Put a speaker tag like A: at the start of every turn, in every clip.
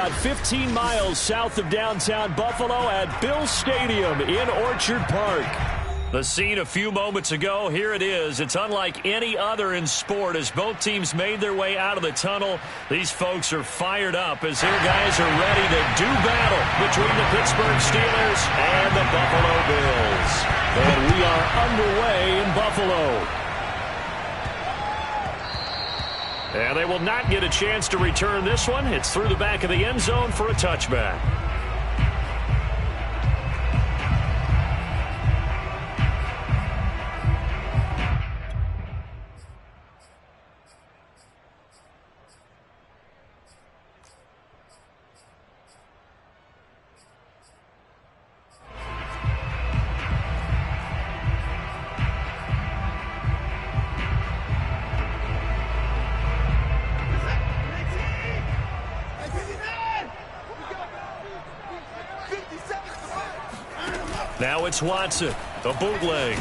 A: about 15 miles south of downtown Buffalo at Bill Stadium in Orchard Park. The scene a few moments ago, here it is. It's unlike any other in sport as both teams made their way out of the tunnel. These folks are fired up as their guys are ready to do battle between the Pittsburgh Steelers and the Buffalo Bills. And we are underway in Buffalo. And they will not get a chance to return this one. It's through the back of the end zone for a touchback. Now it's Watson, the bootleg.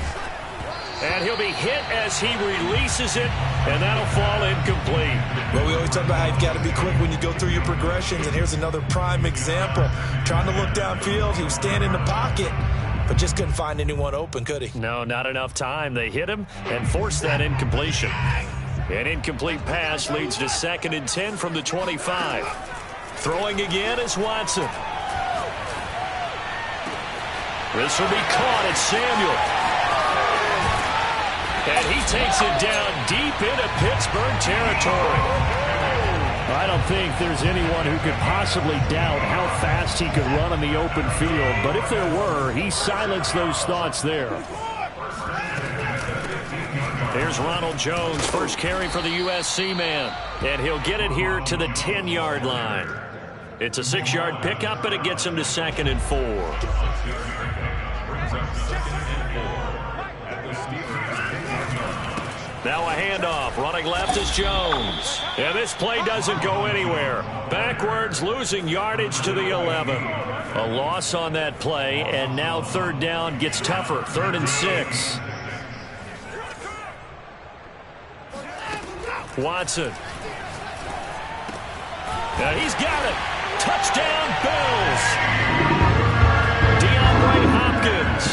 A: And he'll be hit as he releases it, and that'll fall incomplete.
B: Well, we always talk about how you've got to be quick when you go through your progressions, and here's another prime example. Trying to look downfield, he was standing in the pocket, but just couldn't find anyone open, could he?
A: No, not enough time. They hit him and forced that incompletion. An incomplete pass leads to 2nd and 10 from the 25. Throwing again is Watson. This will be caught at Samuel. And he takes it down deep into Pittsburgh territory. I don't think there's anyone who could possibly doubt how fast he could run in the open field. But if there were, he silenced those thoughts there. There's Ronald Jones, first carry for the USC man. And he'll get it here to the 10-yard line. It's a 6-yard pickup, and it gets him to 2nd and 4. Now a handoff. Running left is Jones. And this play doesn't go anywhere. Backwards, losing yardage to the 11. A loss on that play, and now 3rd down gets tougher. 3rd and 6. Watson. And he's got it. Touchdown, Bills. DeAndre Hopkins.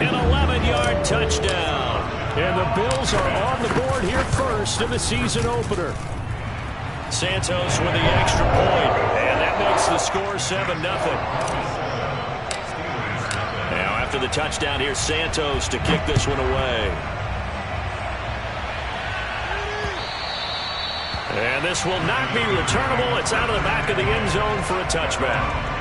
A: An 11-yard touchdown. And the Bills are on the board here first in the season opener. Santos with the extra point, and that makes the score 7-0. Now after the touchdown, here's Santos to kick this one away. And this will not be returnable. It's out of the back of the end zone for a touchback.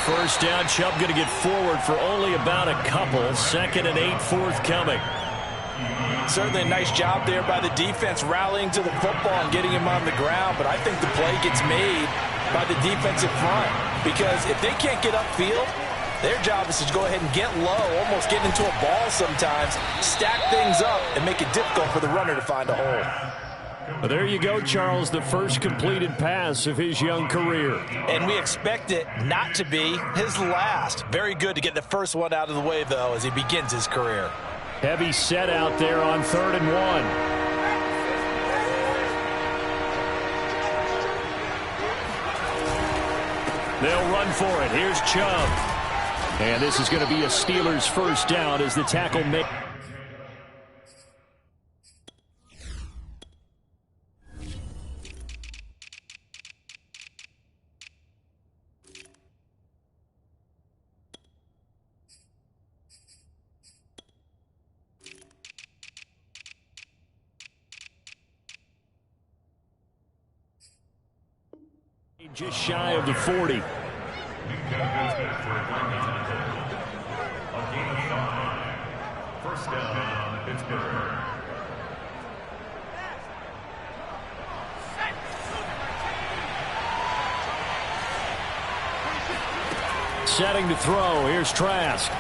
A: First down, Chubb going to get forward for only about a couple. 2nd and 8 forthcoming.
B: Certainly a nice job there by the defense rallying to the football and getting him on the ground, but I think the play gets made by the defensive front because if they can't get upfield, their job is to go ahead and get low, almost get into a ball sometimes, stack things up, and make it difficult for the runner to find a hole.
A: Well, there you go, Charles, the first completed pass of his young career.
B: And we expect it not to be his last. Very good to get the first one out of the way, though, as he begins his career.
A: Heavy set out there on 3rd and 1. They'll run for it. Here's Chubb. And this is going to be a Steelers first down as the tackle makes. Just shy of the 40. First down, Pittsburgh. Setting to throw. Here's Trask.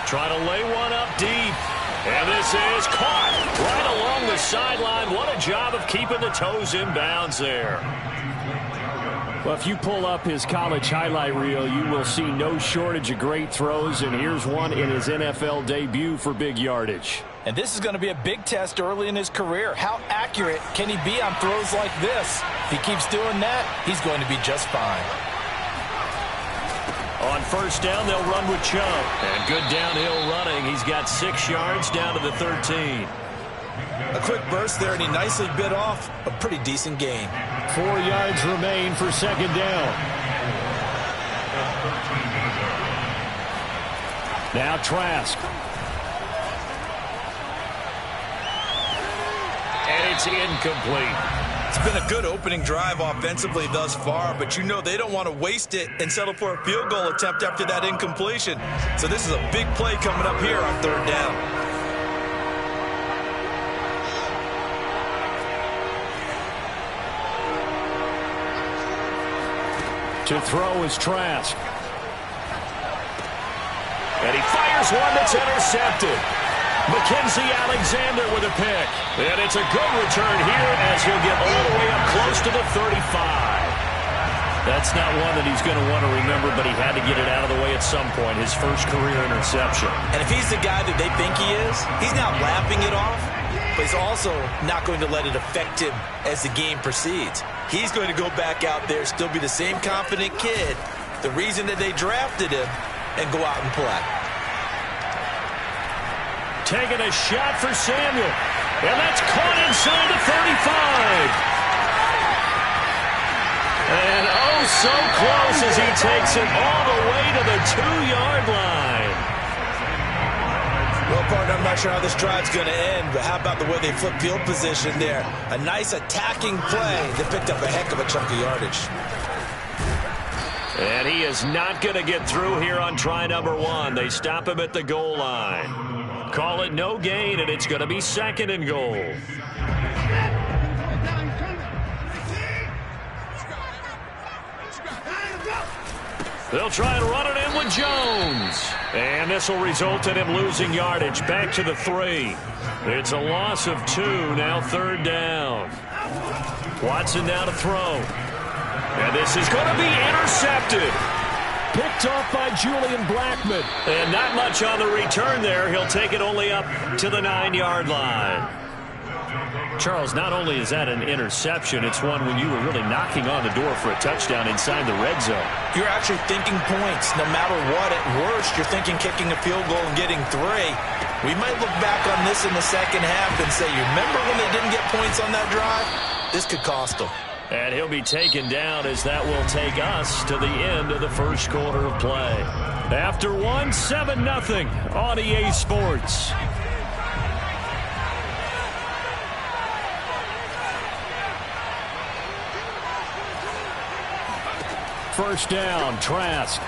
A: Trying to lay one up deep. And this is caught right along the sideline. What a job of keeping the toes in bounds there. Well, if you pull up his college highlight reel, you will see no shortage of great throws, and here's one in his NFL debut for big yardage.
B: And this is going to be a big test early in his career. How accurate can he be on throws like this? If he keeps doing that, he's going to be just fine.
A: On first down, they'll run with Chubb. And good downhill running. He's got 6 yards down to the 13.
B: A quick burst there, and he nicely bit off a pretty decent gain.
A: 4 yards remain for second down. Now Trask. And it's incomplete.
C: It's been a good opening drive offensively thus far, but you know they don't want to waste it and settle for a field goal attempt after that incompletion. So this is a big play coming up here on third down.
A: To throw is Trask. And he fires one that's intercepted. Mackenzie Alexander with a pick. And it's a good return here as he'll get all the way up close to the 35. That's not one that he's going to want to remember, but he had to get it out of the way at some point, his first career interception.
B: And if he's the guy that they think he is, he's not laughing it off, but he's also not going to let it affect him as the game proceeds. He's going to go back out there, still be the same confident kid, the reason that they drafted him, and go out and play.
A: Taking a shot for Samuel. And that's caught inside the 35. And oh, so close as he takes it all the way to the 2-yard line.
B: Well, partner, I'm not sure how this drive's going to end, but how about the way they flip field position there? A nice attacking play that picked up a heck of a chunk of yardage.
A: And he is not going to get through here on try number 1. They stop him at the goal line. Call it no gain, and it's going to be second and goal. They'll try and run it in with Jones. And this will result in him losing yardage back to the 3. It's a loss of 2, now third down. Watson now to throw. And this is going to be intercepted. Picked off by Julian Blackmon. And not much on the return there. He'll take it only up to the 9-yard line. Charles, not only is that an interception, it's one when you were really knocking on the door for a touchdown inside the red zone.
B: You're actually thinking points. No matter what, at worst, you're thinking kicking a field goal and getting 3. We might look back on this in the second half and say, you remember when they didn't get points on that drive? This could cost them.
A: And he'll be taken down as that will take us to the end of the first quarter of play. After 1, 7-0 on EA Sports. First down, Trask.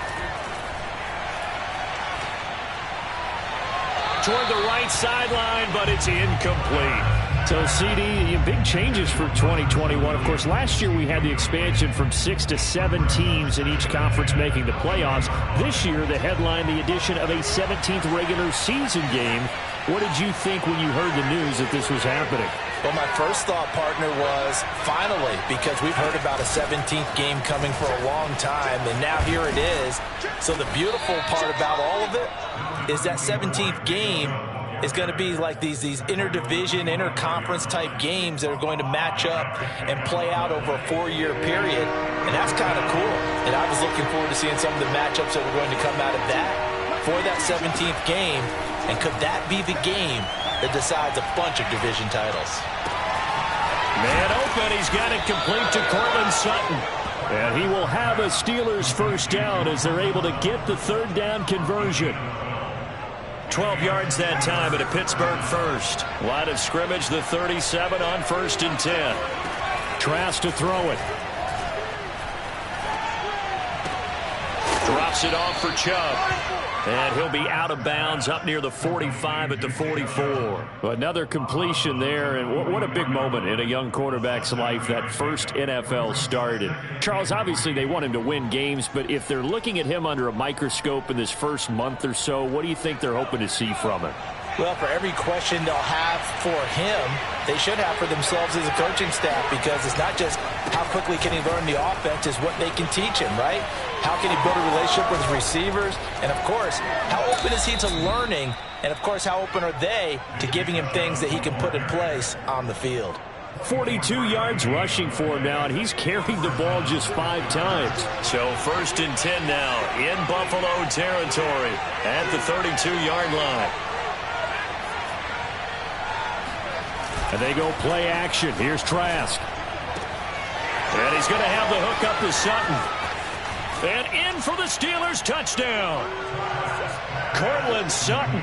A: Toward the right sideline, but it's incomplete. So, CD, big changes for 2021. Of course, last year we had the expansion from 6 to 7 teams in each conference making the playoffs. This year, the headline, the addition of a 17th regular season game. What did you think when you heard the news that this was happening?
B: Well, my first thought, partner, was finally, because we've heard about a 17th game coming for a long time, and now here it is. So the beautiful part about all of it is that 17th game is going to be like these interdivision, interconference type games that are going to match up and play out over a 4-year period. And that's kind of cool. And I was looking forward to seeing some of the matchups that were going to come out of that for that 17th game. And could that be the game that decides a bunch of division titles?
A: Man open, he's got it complete to Cortland Sutton. And he will have a Steelers first down as they're able to get the third down conversion. 12 yards that time at a Pittsburgh first. Line of scrimmage, the 37 on 1st and 10. Trask to throw it. Drops it off for Chubb. And he'll be out of bounds up near the 45 at the 44. Another completion there, and what a big moment in a young quarterback's life, that first NFL start. And Charles, obviously they want him to win games, but if they're looking at him under a microscope in this first month or so, what do you think they're hoping to see from him?
B: Well, for every question they'll have for him, they should have for themselves as a coaching staff, because it's not just how quickly can he learn the offense, it's what they can teach him, right? How can he build a relationship with his receivers? And, of course, how open is he to learning? And, of course, how open are they to giving him things that he can put in place on the field?
A: 42 yards rushing for him now, and he's carried the ball just 5 times. So 1st and 10 now in Buffalo territory at the 32-yard line. And they go play action. Here's Trask. And he's going to have the hook up to Sutton. And in for the Steelers, touchdown. Courtland Sutton,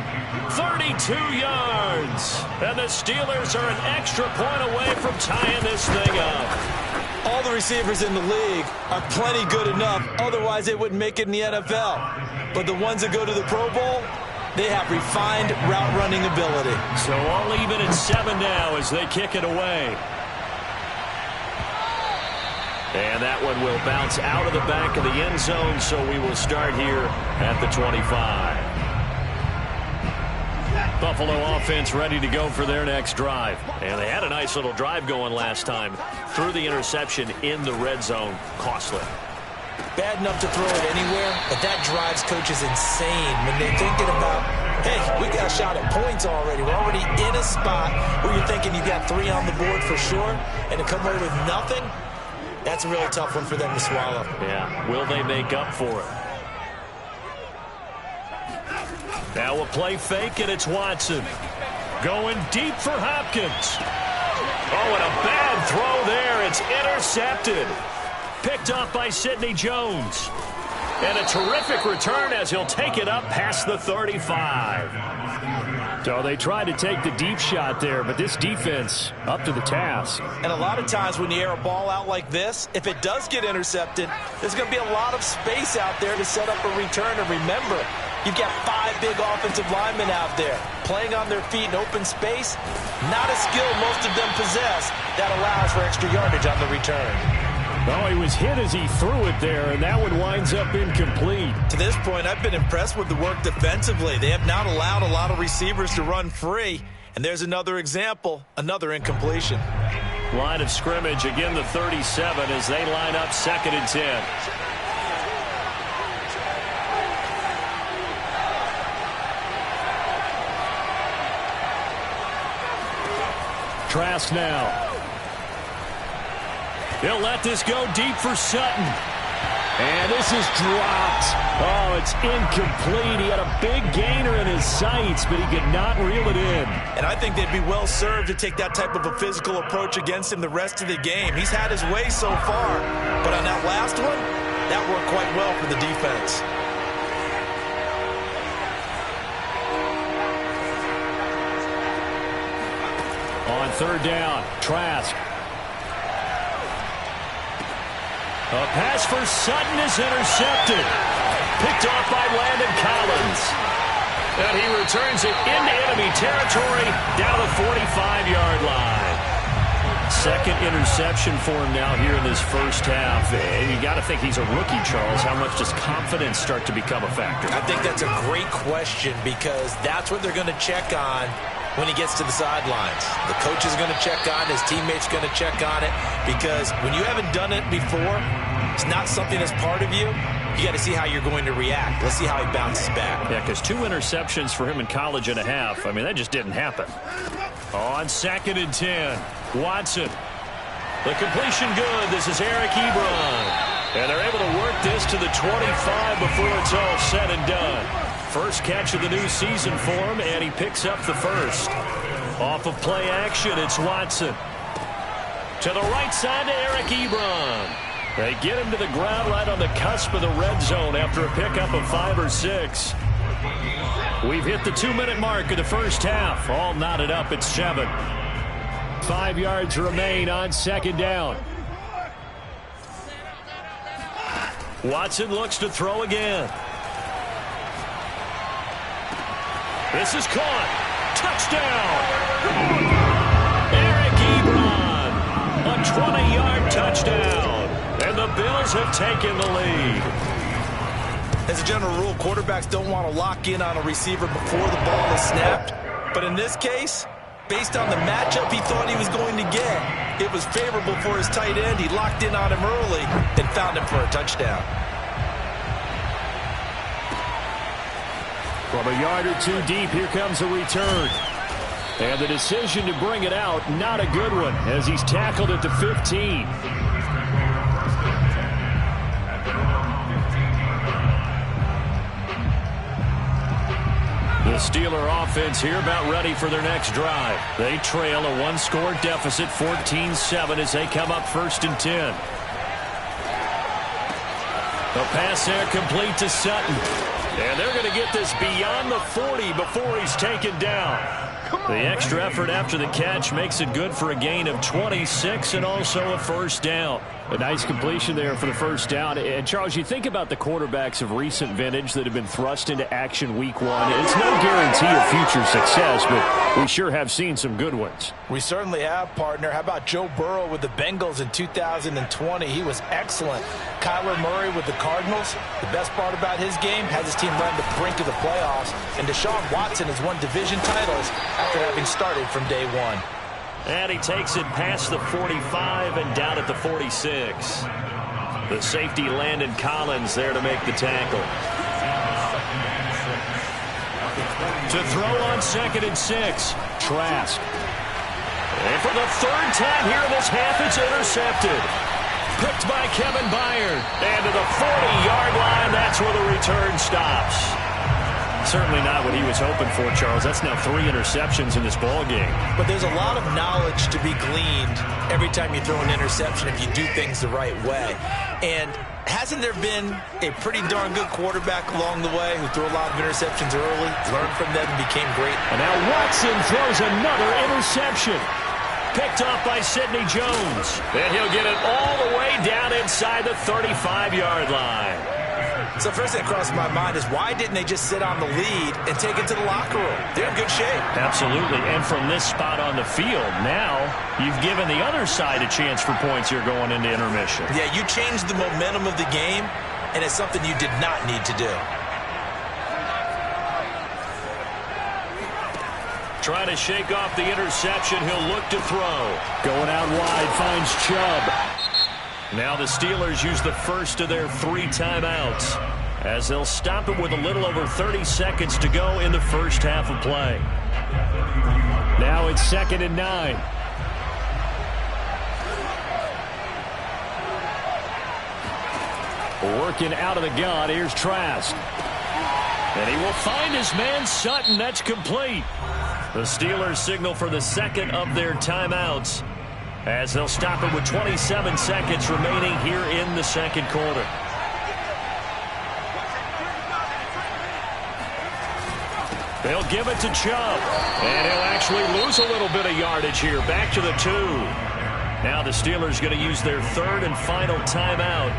A: 32 yards. And the Steelers are an extra point away from tying this thing up.
C: All the receivers in the league are plenty good enough. Otherwise, they wouldn't make it in the NFL. But the ones that go to the Pro Bowl, they have refined route running ability.
A: So all even at 7 now as they kick it away. And that one will bounce out of the back of the end zone, so we will start here at the 25. Buffalo offense ready to go for their next drive. And they had a nice little drive going last time. Threw the interception in the red zone. Costly.
B: Bad enough to throw it anywhere, but that drives coaches insane when they're thinking about, hey, we got a shot at points already. We're already in a spot where you're thinking you got 3 on the board for sure, and to come away with nothing, that's a really tough one for them to swallow.
A: Yeah, will they make up for it? Now a play fake, and it's Watson. Going deep for Hopkins. Oh, and a bad throw there. It's intercepted. Picked off by Sidney Jones. And a terrific return as he'll take it up past the 35. So they tried to take the deep shot there, but this defense up to the task.
C: And a lot of times when you air a ball out like this, if it does get intercepted, there's going to be a lot of space out there to set up a return. And remember, you've got 5 big offensive linemen out there playing on their feet in open space. Not a skill most of them possess that allows for extra yardage on the return.
A: Oh, he was hit as he threw it there, and that one winds up incomplete.
C: To this point, I've been impressed with the work defensively. They have not allowed a lot of receivers to run free. And there's another example, another incompletion.
A: Line of scrimmage, again the 37 as they line up 2nd and 10. Trask now. He'll let this go deep for Sutton. And this is dropped. Oh, it's incomplete. He had a big gainer in his sights, but he could not reel it in.
C: And I think they'd be well served to take that type of a physical approach against him the rest of the game. He's had his way so far. But on that last one, that worked quite well for the defense.
A: On 3rd down, Trask. A pass for Sutton is intercepted. Picked off by Landon Collins. And he returns it into enemy territory down to the 45-yard line. 2nd interception for him now here in this first half. And you got to think he's a rookie, Charles. How much does confidence start to become a factor?
B: I think that's a great question, because that's what they're going to check on when he gets to the sidelines. The coach is going to check on, his teammates going to check on it, because when you haven't done it before, it's not something that's part of you. You got to see how you're going to react. Let's see how he bounces back.
A: Yeah, because 2 interceptions for him in college and a half. I mean, that just didn't happen. On 2nd and 10, Watson. The completion good. This is Eric Ebron. And they're able to work this to the 25 before it's all said and done. First catch of the new season for him, and he picks up the first. Off of play action, it's Watson. To the right side to Eric Ebron. They get him to the ground right on the cusp of the red zone after a pickup of 5 or 6. We've hit the 2-minute mark of the first half. All knotted up at 7. 5 yards remain on 2nd down. Watson looks to throw again. This is caught. Touchdown. Eric Ebron. A 20-yard touchdown. And the Bills have taken the lead.
C: As a general rule, quarterbacks don't want to lock in on a receiver before the ball is snapped. But in this case, based on the matchup he thought he was going to get, it was favorable for his tight end. He locked in on him early and found him for a touchdown.
A: From a yard or two deep, here comes a return. And the decision to bring it out, not a good one, as he's tackled at the 15. The Steeler offense here about ready for their next drive. They trail a one-score deficit, 14-7, as they come up 1st and 10. The pass there complete to Sutton. And they're going to get this beyond the 40 before he's taken down. The extra effort after the catch makes it good for a gain of 26 and also a first down. A nice completion there for the first down. And, Charles, you think about the quarterbacks of recent vintage that have been thrust into action week 1. It's no guarantee of future success, but we sure have seen some good ones.
C: We certainly have, partner. How about Joe Burrow with the Bengals in 2020? He was excellent. Kyler Murray with the Cardinals. The best part about his game has his team run the brink of the playoffs. And Deshaun Watson has won division titles after having started from day 1.
A: And he takes it past the 45 and down at the 46. The safety Landon Collins there to make the tackle. To throw on 2nd and 6. Trask. And for the 3rd time here in this half, it's intercepted. Picked by Kevin Byard. And to the 40-yard line, that's where the return stops. Certainly not what he was hoping for, Charles. That's now 3 interceptions in this ball game.
C: But there's a lot of knowledge to be gleaned every time you throw an interception if you do things the right way. And hasn't there been a pretty darn good quarterback along the way who threw a lot of interceptions early, learned from them, and became great?
A: And now Watson throws another interception. Picked off by Sidney Jones. And he'll get it all the way down inside the 35-yard line.
C: So first thing that crossed my mind is why didn't they just sit on the lead and take it to the locker room? They're in good shape.
A: Absolutely. And from this spot on the field, now you've given the other side a chance for points here going into intermission.
C: Yeah, you changed the momentum of the game, and it's something you did not need to do.
A: Trying to shake off the interception. He'll look to throw. Going out wide, finds Chubb. Now the Steelers use the first of their 3 timeouts as they'll stop it with a little over 30 seconds to go in the first half of play. Now it's 2nd and 9. Working out of the gun. Here's Trask. And he will find his man Sutton. That's complete. The Steelers signal for the 2nd of their timeouts as they'll stop it with 27 seconds remaining here in the 2nd quarter. They'll give it to Chubb. And he'll actually lose a little bit of yardage here. Back to the 2. Now the Steelers going to use their 3rd and final timeout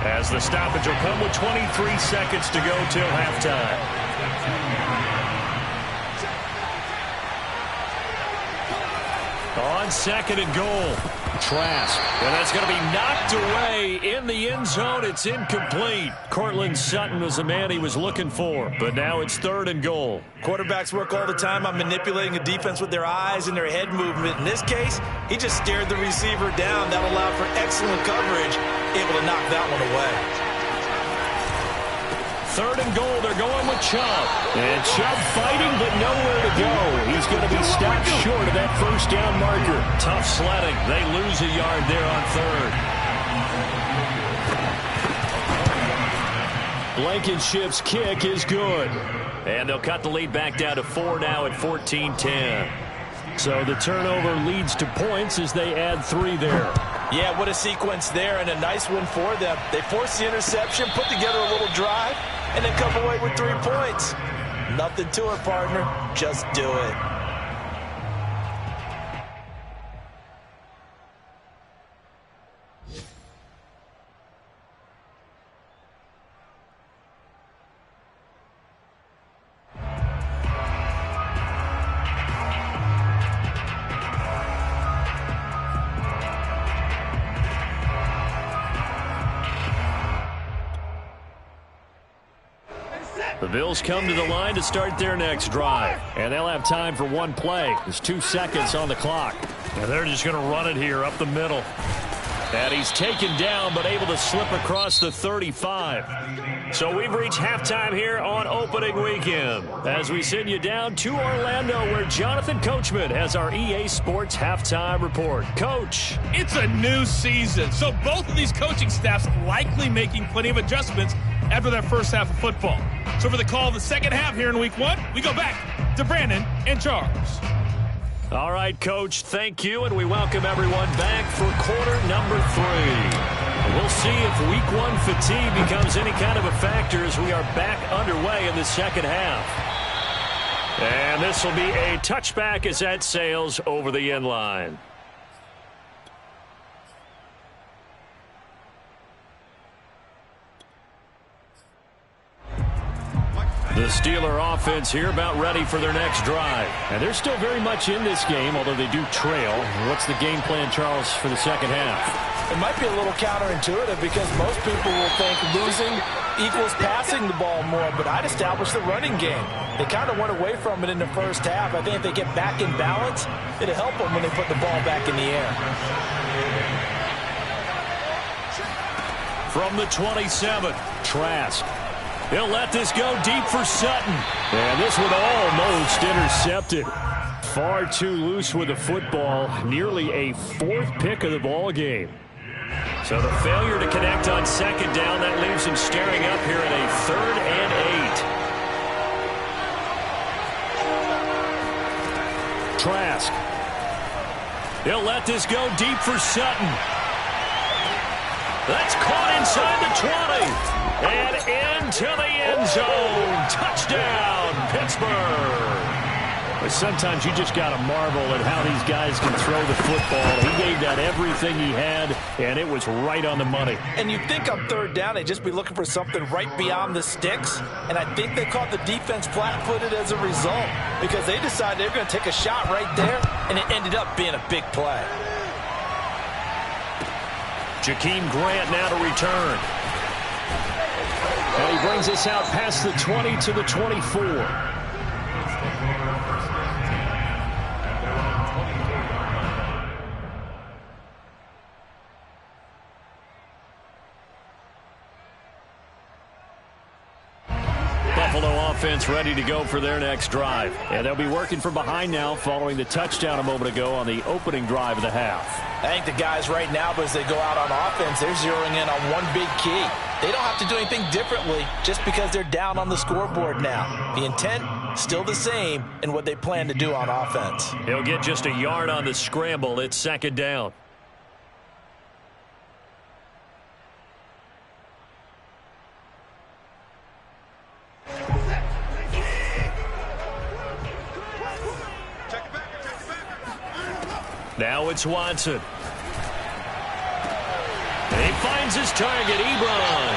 A: as the stoppage will come with 23 seconds to go till halftime. On 2nd and goal, Trask. And that's going to be knocked away in the end zone. It's incomplete. Courtland Sutton was the man he was looking for, but now it's 3rd and goal.
C: Quarterbacks work all the time on manipulating a defense with their eyes and their head movement. In this case, he just stared the receiver down. That allowed for excellent coverage, able to knock that one away.
A: 3rd and goal, they're going with Chubb. And Chubb fighting, but nowhere to go. He's going to be stopped short of that first down marker. Tough sledding. They lose a yard there on 3rd. Blankenship's kick is good. And they'll cut the lead back down to 4 now at 14-10. So the turnover leads to points as they add 3 there.
C: Yeah, what a sequence there, and a nice one for them. They forced the interception, put together a little drive, and then come away with 3 points. Nothing to it, partner. Just do it.
A: The Bills come to the line to start their next drive. And they'll have time for one play. There's 2 seconds on the clock. And they're just going to run it here up the middle. And he's taken down but able to slip across the 35. So we've reached halftime here on opening weekend as we send you down to Orlando where Jonathan Coachman has our EA Sports halftime report. Coach.
D: It's a new season, so both of these coaching staffs likely making plenty of adjustments after their first half of football. So for the call of the second half here in week 1, we go back to Brandon and Charles.
A: All right, Coach, thank you, and we welcome everyone back for quarter number 3. We'll see if week 1 fatigue becomes any kind of a factor as we are back underway in the second half. And this will be a touchback as that sails over the end line. The Steeler offense here about ready for their next drive. And they're still very much in this game, although they do trail. What's the game plan, Charles, for the second half?
C: It might be a little counterintuitive because most people will think losing equals passing the ball more, but I'd establish the running game. They kind of went away from it in the first half. I think if they get back in balance, it'll help them when they put the ball back in the air.
A: From the 27, Trask. He'll let this go deep for Sutton. And this one almost intercepted. Far too loose with the football. Nearly a 4th pick of the ball game. So the failure to connect on second down, that leaves him staring up here at a 3rd and 8. Trask. He'll let this go deep for Sutton. That's caught inside the 20. And into the end zone. Touchdown, Pittsburgh. But sometimes you just got to marvel at how these guys can throw the football. He gave that everything he had, and it was right on the money.
C: And you'd think on 3rd down they'd just be looking for something right beyond the sticks. And I think they caught the defense flat-footed as a result because they decided they were going to take a shot right there, and it ended up being a big play.
A: Jakeem Grant now to return. And he brings us out past the 20 to the 24. Buffalo offense ready to go for their next drive. And they'll be working from behind now following the touchdown a moment ago on the opening drive of the half.
C: I think the guys right now, as they go out on offense, they're zeroing in on one big key. They don't have to do anything differently just because they're down on the scoreboard now. The intent, still the same in what they plan to do on offense.
A: He'll get just a yard on the scramble. It's second down. Now it's Watson. And he finds his target, Ebron.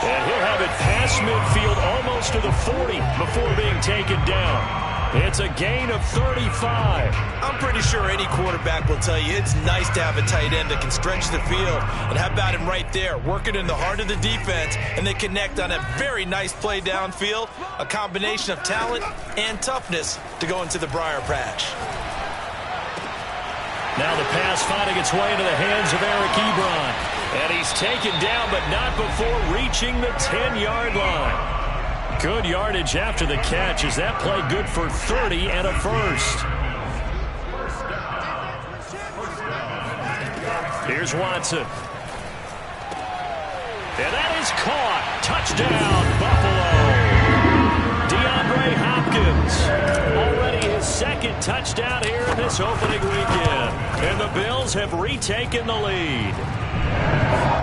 A: And he'll have it past midfield almost to the 40 before being taken down. It's a gain of 35.
C: I'm pretty sure any quarterback will tell you it's nice to have a tight end that can stretch the field. And how about him right there, working in the heart of the defense, and they connect on a very nice play downfield, a combination of talent and toughness to go into the briar patch.
A: Now the pass finding its way into the hands of Eric Ebron. And he's taken down, but not before reaching the 10-yard line. Good yardage after the catch. Is that play good for 30 and a first? Here's Watson. And that is caught. Touchdown, Buffalo. DeAndre Hopkins. Already his second touchdown here in this opening weekend. And the Bills have retaken the lead.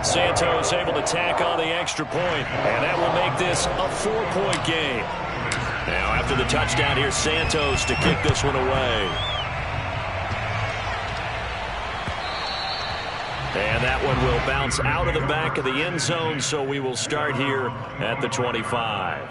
A: Santos able to tack on the extra point, and that will make this a 4-point game. Now after the touchdown, here's Santos to kick this one away. And that one will bounce out of the back of the end zone, so we will start here at the 25.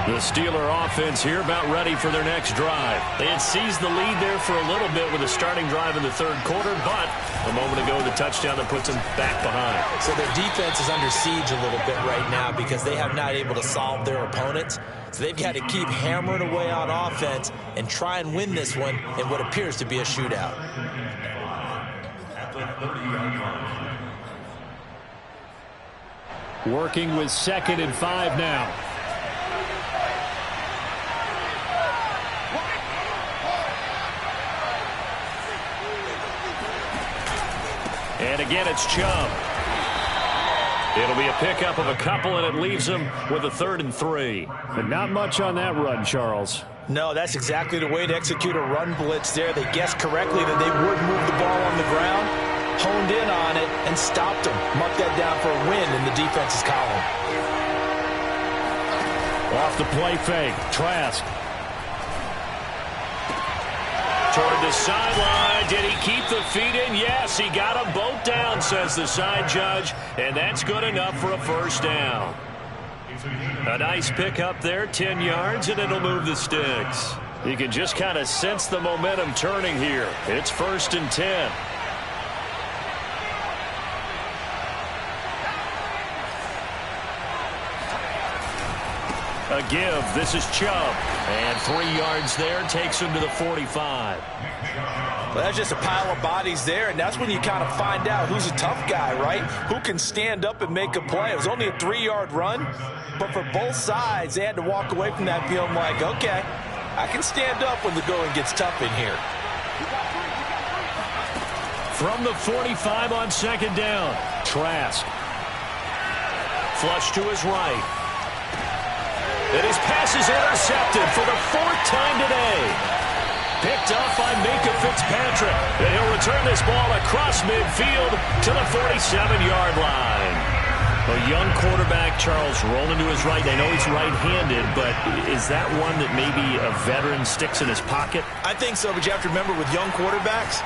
A: The Steeler offense here about ready for their next drive. They had seized the lead there for a little bit with a starting drive in the third quarter, but a moment ago the touchdown that puts them back behind.
C: So their defense is under siege a little bit right now because they have not able to solve their opponents. So they've got to keep hammering away on offense and try and win this one in what appears to be a shootout.
A: Working with 2nd and 5 now. And again, it's Chubb. It'll be a pickup of a couple, and it leaves them with a 3rd and 3. But not much on that run, Charles.
C: No, that's exactly the way to execute a run blitz there. They guessed correctly that they would move the ball on the ground, honed in on it, and stopped them. Mark that down for a win in the defense's column.
A: Off the play fake, Trask. Toward the sideline. Did he keep the feet in? Yes, he got them both down, says the side judge, and that's good enough for a first down. A nice pickup there, 10 yards, and it'll move the sticks. You can just kind of sense the momentum turning here. It's 1st and 10. A give. This is Chubb. And 3 yards there takes him to the 45.
C: Well, that's just a pile of bodies there, and that's when you kind of find out who's a tough guy, right? Who can stand up and make a play. It was only a 3-yard run, but for both sides, they had to walk away from that feeling like, okay, I can stand up when the going gets tough in here.
A: From the 45 on 2nd down, Trask. Flush to his right. And his pass is intercepted for the 4th time today. Picked up by Minkah Fitzpatrick. And he'll return this ball across midfield to the 47-yard line. A young quarterback, Charles, rolling to his right. I know he's right-handed, but is that one that maybe a veteran sticks in his pocket?
C: I think so, but you have to remember with young quarterbacks,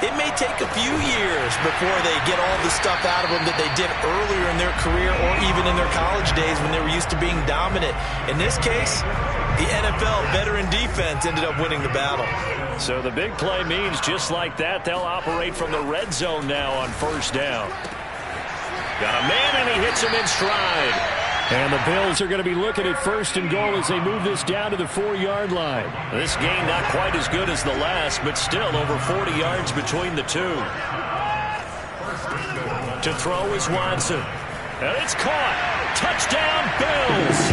C: it may take a few years before they get all the stuff out of them that they did earlier in their career or even in their college days when they were used to being dominant. In this case, the NFL veteran defense ended up winning the battle.
A: So the big play means just like that, they'll operate from the red zone now on 1st down. Got a man, and he hits him in stride. And the Bills are going to be looking at 1st and goal as they move this down to the 4-yard line. This game not quite as good as the last, but still over 40 yards between the two. To throw is Watson. And it's caught. Touchdown, Bills.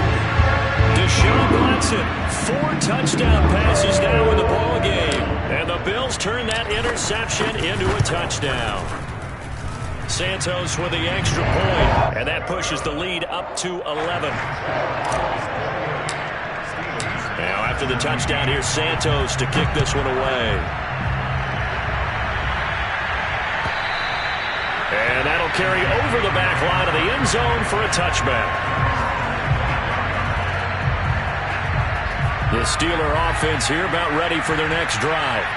A: Deshaun Watson, 4 touchdown passes now in the ball game. And the Bills turn that interception into a touchdown. Santos with the extra point, and that pushes the lead up to 11. Now after the touchdown, here's Santos to kick this one away. And that'll carry over the back line of the end zone for a touchback. The Steeler offense here about ready for their next drive.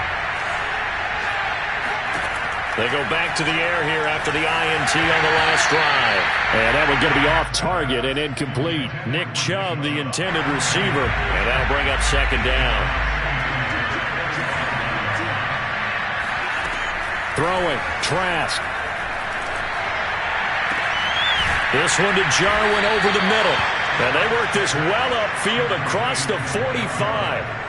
A: They go back to the air here after the INT on the last drive. And that one's going to be off target and incomplete. Nick Chubb, the intended receiver. And that'll bring up 2nd down. Throwing, Trask. This one to Jarwin over the middle. And they work this well upfield across the 45.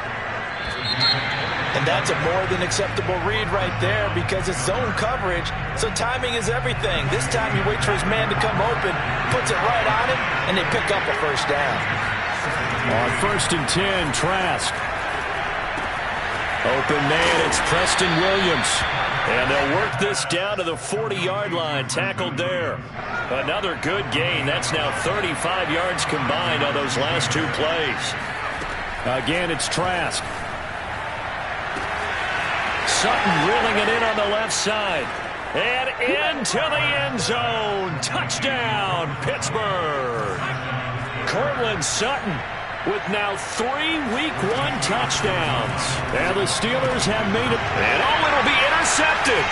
C: And that's a more than acceptable read right there because it's zone coverage, so timing is everything. This time he waits for his man to come open, puts it right on him, and they pick up a 1st down.
A: On 1st and 10, Trask. Open man, it's Preston Williams. And they'll work this down to the 40-yard line, tackled there. Another good gain. That's now 35 yards combined on those last 2 plays. Again, it's Trask. Sutton reeling it in on the left side. And into the end zone. Touchdown, Pittsburgh. Courtland Sutton with now 3 Week 1 touchdowns. And the Steelers have made it. And it'll be intercepted.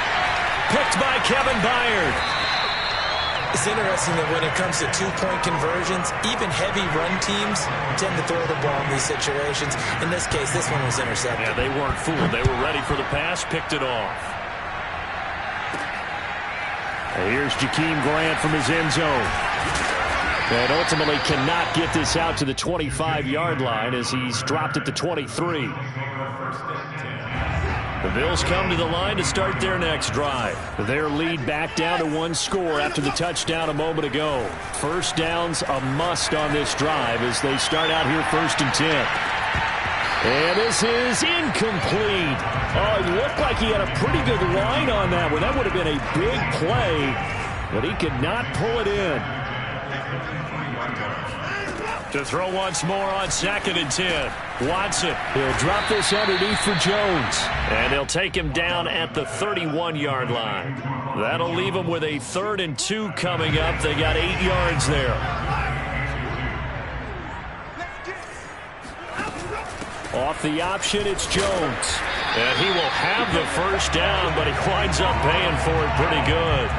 A: Picked by Kevin Byard.
C: It's interesting that when it comes to two-point conversions, even heavy run teams tend to throw the ball in these situations. In this case, this one was intercepted.
A: Yeah, they weren't fooled. They were ready for the pass, picked it off. And here's Jakeem Grant from his end zone. And ultimately cannot get this out to the 25-yard line as he's dropped at the 23. The Bills come to the line to start their next drive. Their lead back down to one score after the touchdown a moment ago. First down's a must on this drive as they start out here 1st and 10. And this is incomplete. Oh, it looked like he had a pretty good line on that one. That would have been a big play, but he could not pull it in. To throw once more on 2nd and 10. Watson. He'll drop this underneath for Jones. And they'll take him down at the 31-yard line. That'll leave him with a 3rd and 2 coming up. They got 8 yards there. Off the option, it's Jones. And he will have the first down, but he winds up paying for it pretty good.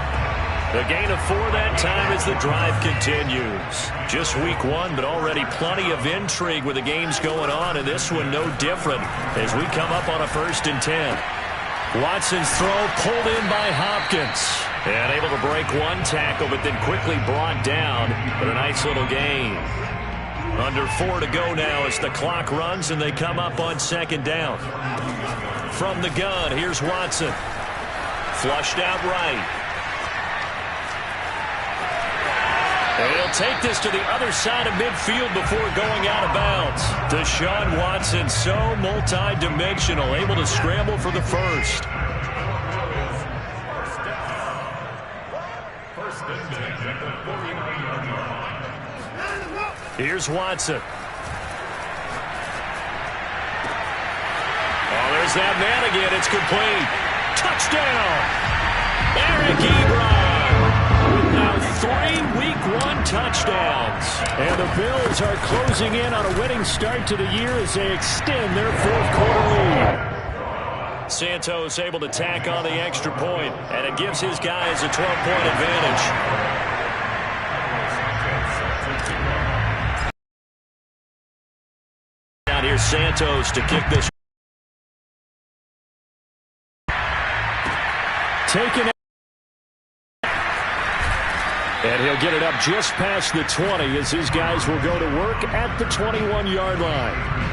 A: The gain of 4 that time as the drive continues. Just week 1, but already plenty of intrigue with the games going on, and this one no different as we come up on a 1st and 10. Watson's throw pulled in by Hopkins. And able to break one tackle, but then quickly brought down with a nice little gain. Under 4 to go now as the clock runs, and they come up on 2nd down. From the gun, here's Watson. Flushed out right. And he'll take this to the other side of midfield before going out of bounds. Deshaun Watson, so multi-dimensional, able to scramble for the first. Here's Watson. Oh, there's that man again. It's complete. Touchdown! Eric Ebron with now 3 Week 1 touchdowns. And the Bills are closing in on a winning start to the year as they extend their 4th quarter lead. Santos able to tack on the extra point, and it gives his guys a 12-point advantage. Here's Santos to kick this. Taken. And he'll get it up just past the 20 as his guys will go to work at the 21-yard line.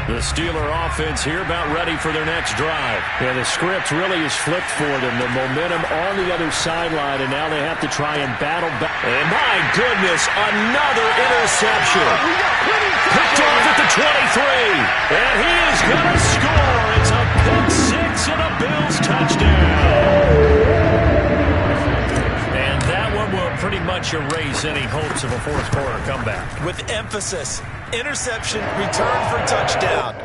A: The Steeler offense here about ready for their next drive. Yeah, the script really is flipped for them. The momentum on the other sideline, and now they have to try and battle back. And my goodness, another interception. Picked off at the 23. And he is going to score. It's a pick 6 and a Bills touchdown. And that one will pretty much erase any hopes of a 4th quarter comeback.
C: With emphasis. Interception, return for touchdown.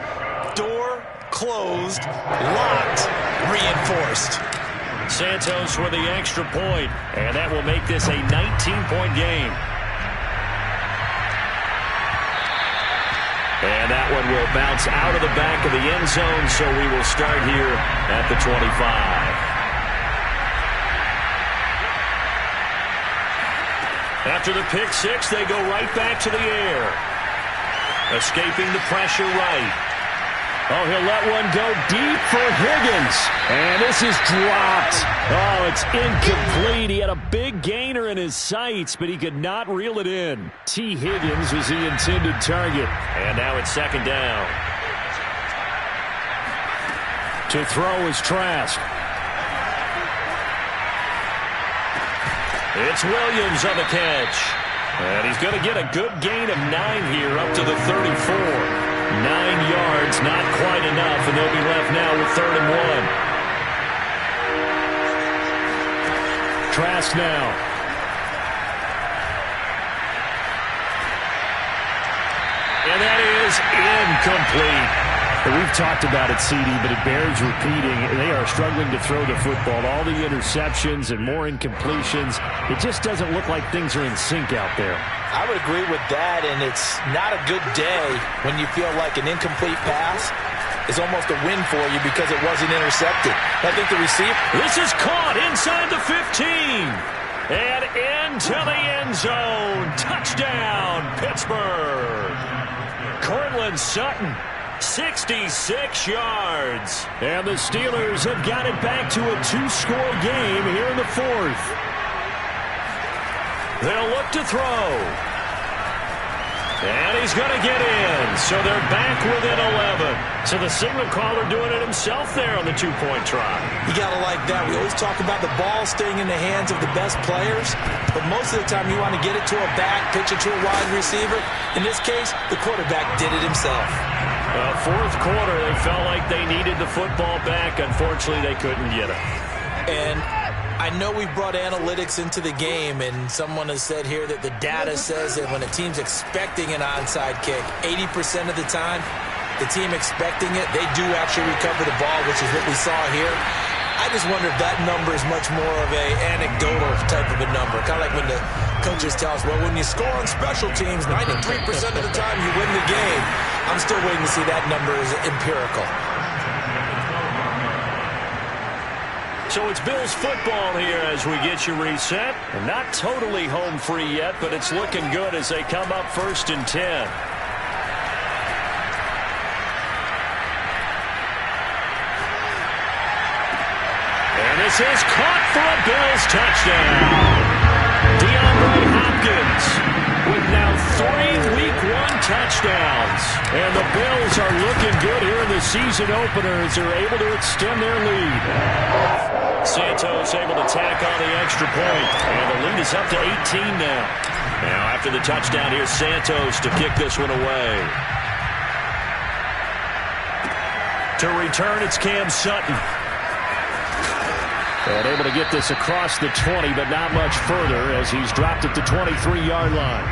C: Door closed, locked, reinforced.
A: Santos with the extra point, and that will make this a 19-point game. And that one will bounce out of the back of the end zone, so we will start here at the 25. After the pick 6, they go right back to the air. Escaping the pressure right. Oh, he'll let one go deep for Higgins. And this is dropped. Oh, it's incomplete. He had a big gainer in his sights, but he could not reel it in. T. Higgins was the intended target. And now it's 2nd down. To throw is Trask. It's Williams on the catch. And he's going to get a good gain of 9 here up to the 34. 9 yards, not quite enough, and they'll be left now with 3rd and 1. Trask now. And that is incomplete. We've talked about it, CD, but it bears repeating. They are struggling to throw the football. All the interceptions and more incompletions. It just doesn't look like things are in sync out there.
C: I would agree with that, and it's not a good day when you feel like an incomplete pass is almost a win for you because it wasn't intercepted. I think the receiver...
A: This is caught inside the 15. And into the end zone. Touchdown, Pittsburgh. Courtland Sutton, 66 yards. And the Steelers have got it back to a 2-score game here in the fourth. They'll look to throw. And he's going to get in. So they're back within 11. So the signal caller doing it himself there on the 2-point try.
C: You got to like that. We always talk about the ball staying in the hands of the best players. But most of the time you want to get it to a back, pitch it to a wide receiver. In this case, the quarterback did it himself.
A: Fourth quarter, they felt like they needed the football back. Unfortunately, they couldn't get it.
C: And I know we brought analytics into the game, and someone has said here that the data says that when a team's expecting an onside kick, 80% of the time, the team expecting it, they do actually recover the ball, which is what we saw here. I just wonder if that number is much more of a anecdotal type of a number. Kind of like when the coaches tell us, well, when you score on special teams, 93% of the time you win the game. I'm still waiting to see that number is empirical.
A: So it's Bills football here as we get you reset. Not totally home free yet, but it's looking good as they come up 1st and 10. And this is caught for a Bills touchdown. DeAndre Hopkins with now 3 Week 1 touchdowns. And the Bills are looking good here in the season opener as they're able to extend their lead. Santos able to tack on the extra point. And the lead is up to 18 now. Now after the touchdown, here's Santos to kick this one away. To return, it's Cam Sutton. And able to get this across the 20, but not much further as he's dropped at the 23-yard line.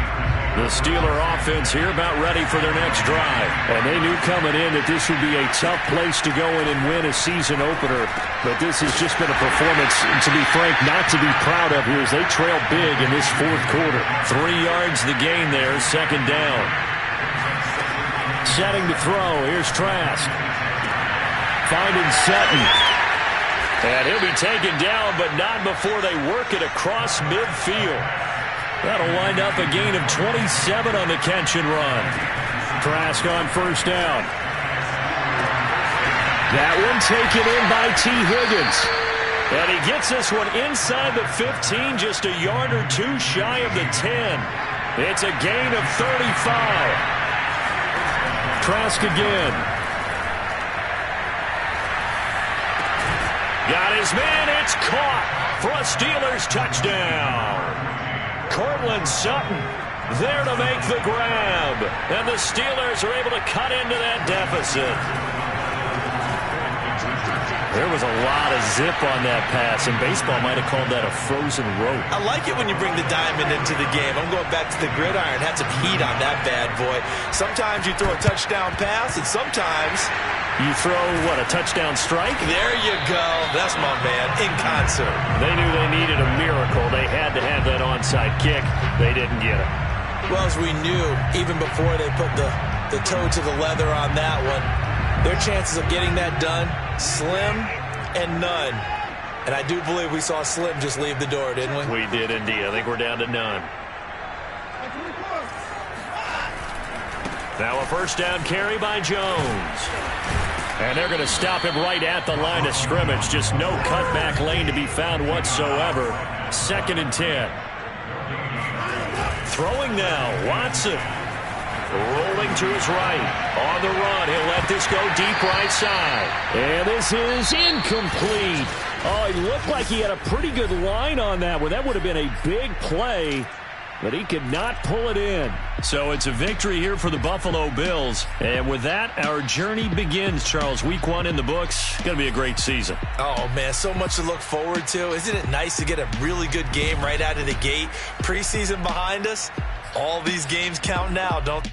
A: The Steeler offense here about ready for their next drive. And they knew coming in that this would be a tough place to go in and win a season opener. But this has just been a performance, to be frank, not to be proud of here as they trail big in this fourth quarter. 3 yards the gain there, 2nd down. Setting to throw, here's Trask. Finding Sutton. And he'll be taken down, but not before they work it across midfield. That'll wind up a gain of 27 on the catch and run. Trask on 1st down. That one taken in by T. Higgins. And he gets this one inside the 15, just a yard or 2 shy of the 10. It's a gain of 35. Trask again. Got his man, it's caught for a Steelers touchdown. Courtland Sutton there to make the grab. And the Steelers are able to cut into that deficit. There was a lot of zip on that pass, and baseball might have called that a frozen rope.
C: I like it when you bring the diamond into the game. I'm going back to the gridiron. Had some heat on that bad boy. Sometimes you throw a touchdown pass, and sometimes
A: you throw, what, a touchdown strike?
C: There you go. That's my man, in concert.
A: They knew they needed a miracle. They had to have that onside kick. They didn't get it.
C: Well, as we knew, even before they put the toe to the leather on that one, their chances of getting that done, slim and none. And I do believe we saw Slim just leave the door, didn't we?
A: We did indeed. I think we're down to none. Now a 1st down carry by Jones. And they're going to stop him right at the line of scrimmage. Just no cutback lane to be found whatsoever. 2nd and 10. Throwing now, Watson. Rolling to his right. On the run, he'll let this go deep right side. And this is incomplete. Oh, he looked like he had a pretty good line on that one. That would have been a big play, but he could not pull it in. So it's a victory here for the Buffalo Bills. And with that, our journey begins, Charles. Week 1 in the books. Going to be a great season.
C: Oh, man, so much to look forward to. Isn't it nice to get a really good game right out of the gate? Preseason behind us. All these games count now, don't they?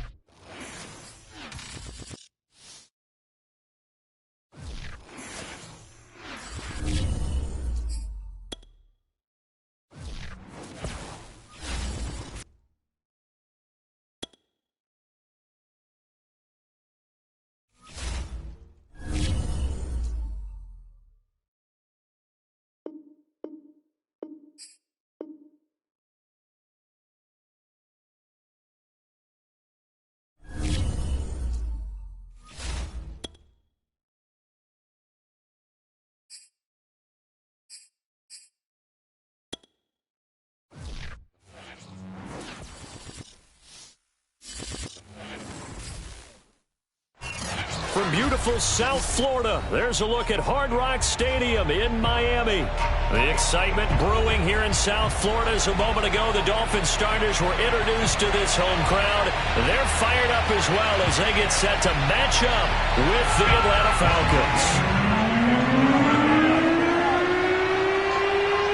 A: from beautiful South Florida, there's a look at Hard Rock Stadium in Miami. The excitement brewing here in South Florida as a moment ago the Dolphins starters were introduced to this home crowd. They're fired up as well as they get set to match up with the Atlanta Falcons.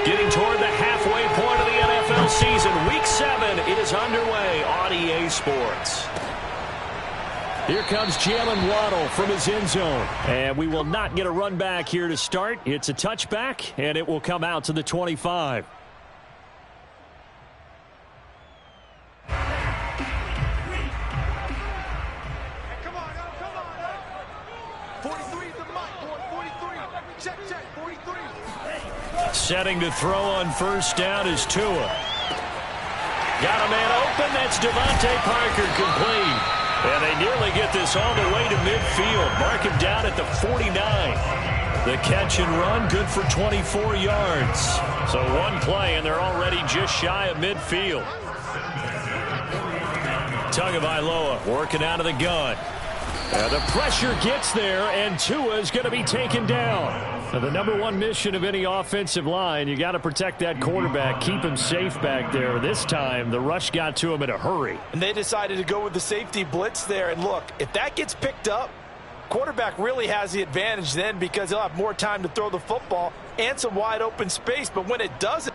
A: Getting toward the halfway point of the NFL season, Week 7 is underway on EA Sports. Here comes Jalen Waddle from his end zone. And we will not get a run back here to start. It's a touchback, and it will come out to the 25. Setting to throw on first down is Tua. Got a man open. That's Devontae Parker complete. And they nearly get this all the way to midfield. Mark him down at the 49. The catch and run, good for 24 yards. So one play, and they're already just shy of midfield. Tagovailoa working out of the gun. The pressure gets there, and Tua is going to be taken down. Now, the number one mission of any offensive line, you got to protect that quarterback, keep him safe back there. This time, the rush got to him in a hurry.
C: And they decided to go with the safety blitz there. And look, if that gets picked up, quarterback really has the advantage then because he'll have more time to throw the football and some wide open space. But when it doesn't,